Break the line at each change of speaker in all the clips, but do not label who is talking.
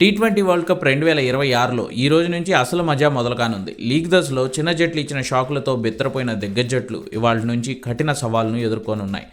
T20 world cup 2026లో ఈ రోజు నుంచి అసలు మజా మొదలు కానుంది. లీగ్ దశలో చిన్న జట్లు ఇచ్చిన షాకులతో బెత్తరపోయిన దిగ్గజ జట్లు ఇవాళ నుంచి కఠిన సవాల్ను ఎదుర్కోనున్నాయి.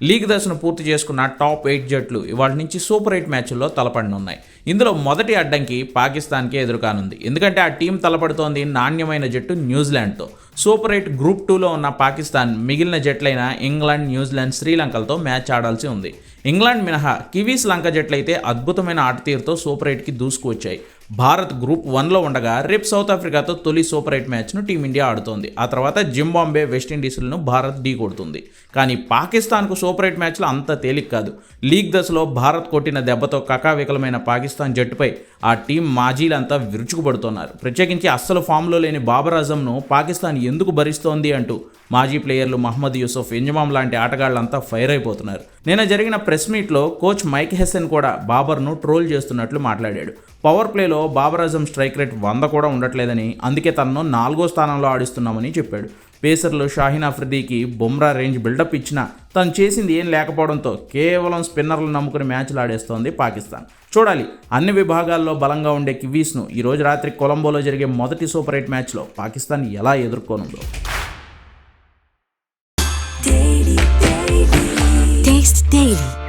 లీగ్ దశను పూర్తి చేసుకున్న టాప్ 8 జట్లు ఇవాళ నుంచి సూపర్ 8 మ్యాచ్ల్లో తలపడనున్నాయి. ఇందులో మొదటి అడ్డంకి పాకిస్తాన్కే ఎదురుకానుంది. ఎందుకంటే ఆ టీం తలపడుతోంది నాణ్యమైన జట్టు న్యూజిలాండ్తో. సూపర్ 8 గ్రూప్ 2లో ఉన్న పాకిస్తాన్ మిగిలిన జట్లైన ఇంగ్లాండ్, న్యూజిలాండ్, శ్రీలంకలతో మ్యాచ్ ఆడాల్సి ఉంది. ఇంగ్లాండ్ మినహా కివీస్ లంక జట్లయితే అద్భుతమైన ఆటతీరుతో సూపర్ 8కి దూసుకువచ్చాయి. భారత్ గ్రూప్ 1లో ఉండగా రేపు సౌత్ ఆఫ్రికాతో తొలి సూపర్ 8 మ్యాచ్ను టీమిండియా ఆడుతోంది. ఆ తర్వాత జింబాబ్వే, వెస్టిండీస్లను భారత్ ఢీ కొడుతుంది. కానీ పాకిస్తాన్కు సూపర్ 8 మ్యాచ్లు అంత తేలిక కాదు. లీగ్ దశలో భారత్ కొట్టిన దెబ్బతో కకావికలమైన పాకిస్తాన్ జట్టుపై ఆ టీం మాజీలంతా విరుచుకుపడుతున్నారు. ప్రత్యేకించి అస్సలు ఫామ్లో లేని బాబర్ అజంను పాకిస్తాన్ ఎందుకు భరిస్తోంది అంటూ మాజీ ప్లేయర్లు మహమ్మద్ యూసుఫ్, ఇంజమామ్ లాంటి ఆటగాళ్లంతా ఫైర్ అయిపోతున్నారు. నిన్న జరిగిన ప్రెస్ మీట్లో కోచ్ మైక్ హెసెన్ కూడా బాబర్ను ట్రోల్ చేస్తున్నట్లు మాట్లాడాడు. పవర్ ప్లేలో బాబర్ అజం స్ట్రైక్ రేట్ 100 కూడా ఉండట్లేదని, అందుకే తనను 4వ స్థానంలో ఆడిస్తున్నామని చెప్పాడు. పేసర్లు షాహీన్ అఫ్రిదీకి బుమ్రా రేంజ్ బిల్డప్ ఇచ్చినా తను చేసింది ఏం లేకపోవడంతో కేవలం స్పిన్నర్లు నమ్ముకుని మ్యాచ్లు ఆడేస్తోంది పాకిస్తాన్. చూడాలి, అన్ని విభాగాల్లో బలంగా ఉండే కివీస్ను ఈరోజు రాత్రి కొలంబోలో జరిగే మొదటి సూపర్ 8 మ్యాచ్లో పాకిస్తాన్ ఎలా ఎదుర్కోనుందో.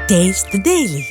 Taste the Daily.